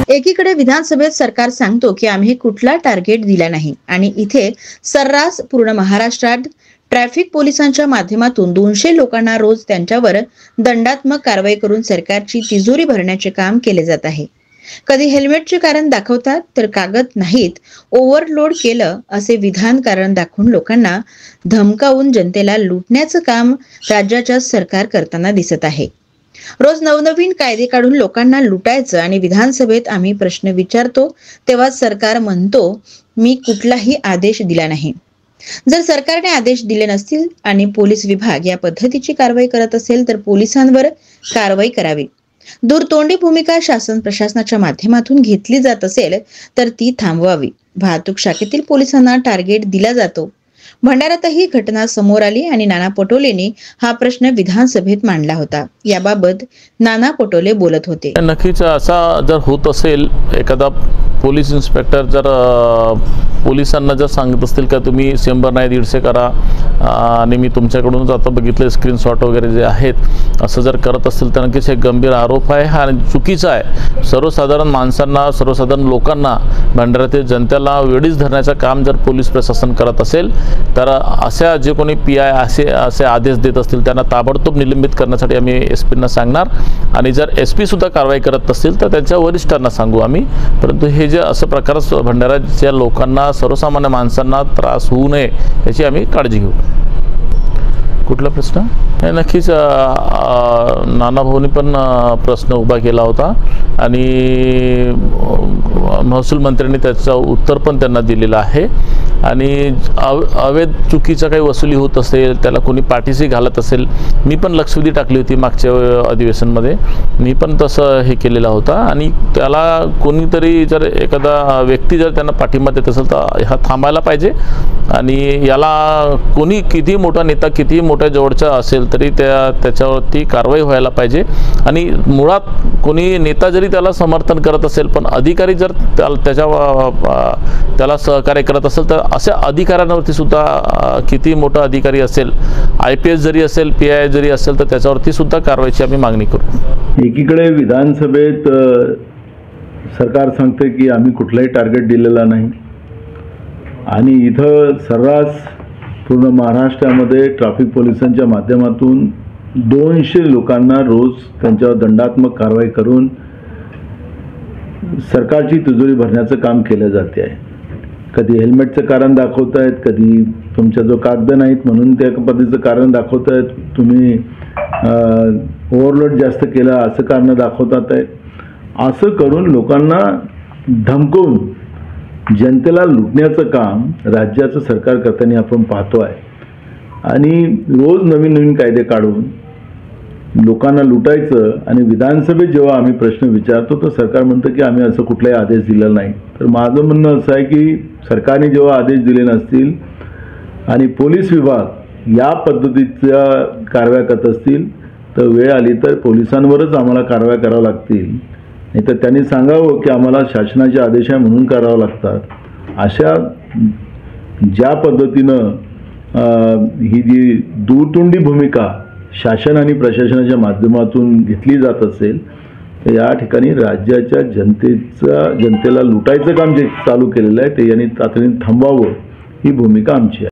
एकीकडे विधानसभेत सरकार सांगतो की आम्ही कुठला टार्गेट दिला नाही आणि इथे सर्रास पूर्ण महाराष्ट्रात ट्रॅफिक पोलिसांच्या माध्यमातून 200 लोकांना रोज त्यांच्यावर दंडात्मक कारवाई करून सरकारची तिजोरी भरण्याचे काम केले जात आहे। कधी हेल्मेटचे कारण दाखवतात तर कागद नाहीत ओव्हरलोड केलं असे विधान कारण दाखवून लोकांना धमकावून जनतेला लुटण्याचं काम राज्याच्या सरकार करताना दिसत आहे। रोज नवनवीन कायदे काढून लोकांना लुटायचं आणि विधानसभेत आम्ही प्रश्न विचारतो तेव्हा सरकार म्हणतो मी कुठलाही आदेश दिला नाही। जर सरकारने आदेश दिले नसतील आणि पोलीस विभाग या पद्धतीची कारवाई करत असेल तर पोलिसांवर कारवाई करावी। दूरतोंडी भूमिका शासन प्रशासनाच्या माध्यमातून घेतली जात असेल तर ती थांबवावी। वाहतूक शाखेतील पोलिसांना टार्गेट दिला जातो। भंडाऱ्यातही घटना समोर आली आणि नाना पटोलेंनी हा प्रश्न विधानसभेत मांडला होता। याबाबत नाना पटोले बोलत होते। नक्कीच असा जर होत असेल, एखादा पोलीस इन्स्पेक्टर जर पोलिसांना जर सांगत असतील का तुम्ही 100 नाही 150 करा आणि मी तुमच्याकडूनच आता बघितलं स्क्रीनशॉट वगैरे जे आहेत असं जर करत असतील तर नक्कीच एक गंभीर आरोप आहे हा आणि चुकीचा आहे। सर्वसाधारण माणसांना सर्वसाधारण लोकांना भंडाऱ्यातील जनतेला वेळीच धरण्याचं काम जर पोलीस प्रशासन करत असेल तर अशा जे कोणी PI असे आदेश देत असतील त्यांना ताबडतोब निलंबित करण्यासाठी आम्ही SP ना सांगणार आणि जर SP सुद्धा कारवाई करत असतील तर त्यांच्या वरिष्ठांना सांगू आम्ही। परंतु हे जे असं प्रकार भंडाऱ्याच्या लोकांना सर्वसामान्य माणसांना त्रास होऊ नये याची आम्ही काळजी घेऊ। कुठला प्रश्न? नक्कीच नाना भाऊनी पण प्रश्न उभा केला होता आणि महसूल मंत्र्यांनी त्याचं उत्तर पण त्यांना दिलेलं आहे आणि अवैध चुकीचं काही वसुली होत असेल त्याला कोणी पाठीशी घालत असेल, मी पण लक्षवेधी टाकली होती मागच्या अधिवेशनमध्ये, मी पण तसं हे केलेला होता आणि त्याला कोणीतरी जर एखादा व्यक्ती जर त्यांना पाठिंबा देत असेल तर हा थांबायला पाहिजे आणि याला कोणी किती मोठा नेता किती मोठ्या जवळचा असेल तरी त्याच्यावरती कारवाई व्हायला पाहिजे आणि मुळात कोणी नेता जरी त्याला समर्थन करत असेल पण अधिकारी जर त्याला सहकार्य करत असेल तर अशा अधिकाऱ्यांवरती सुद्धा किती मोठा अधिकारी असेल, IPS जरी असेल PI जरी असेल तर त्याच्यावरती सुद्धा कारवाईची आम्ही मागणी करू। एकीकडे विधानसभेत सरकार सांगते की आम्ही कुठलाही टार्गेट दिलेला नाही आणि इथं सर्रास पूर्ण महाराष्ट्रामध्ये ट्रॅफिक पोलिसांच्या माध्यमातून 200 लोकांना रोज त्यांच्यावर दंडात्मक कारवाई करून सरकारची तिजोरी भरण्याचं काम केलं जाते आहे। कधी हेल्मेटचं कारण दाखवत आहेत, कधी तुमच्या जो कागद नाहीत म्हणून त्या पद्धतीचं कारण दाखवत आहेत, तुम्ही ओव्हरलोड जास्त केला असं कारण दाखवतात आहे। असं करून लोकांना धमकवून जनतेला लुटण्याचं काम राज्याचं सरकार करताना आपण पाहतो आहे आणि रोज नवीन नवीन कायदे काढून लोकांना लुटायचं आणि विधानसभेत जेव्हा आम्ही प्रश्न विचारतो तर सरकार म्हणतं की आम्ही असं कुठलाही आदेश दिलेला नाही। तर माझं म्हणणं असं आहे की सरकारने जेव्हा आदेश दिले नसतील आणि पोलीस विभाग या पद्धतीच्या कारवाया करत असतील तर वेळ आली तर पोलिसांवरच आम्हाला कारवाया कराव्या लागतील, नाही तर त्यांनी सांगावं की आम्हाला शासनाचे आदेश आहे म्हणून करावं लागतात। अशा ज्या पद्धतीनं ही जी दूरतोंडी भूमिका शासन आणि प्रशासनाच्या माध्यमातून घेतली जात असेल तर या ठिकाणी राज्याच्या जनतेला लुटायचं काम जे चालू केलेलं आहे ते यांनी तातडीने थांबवावं ही भूमिका आमची आहे।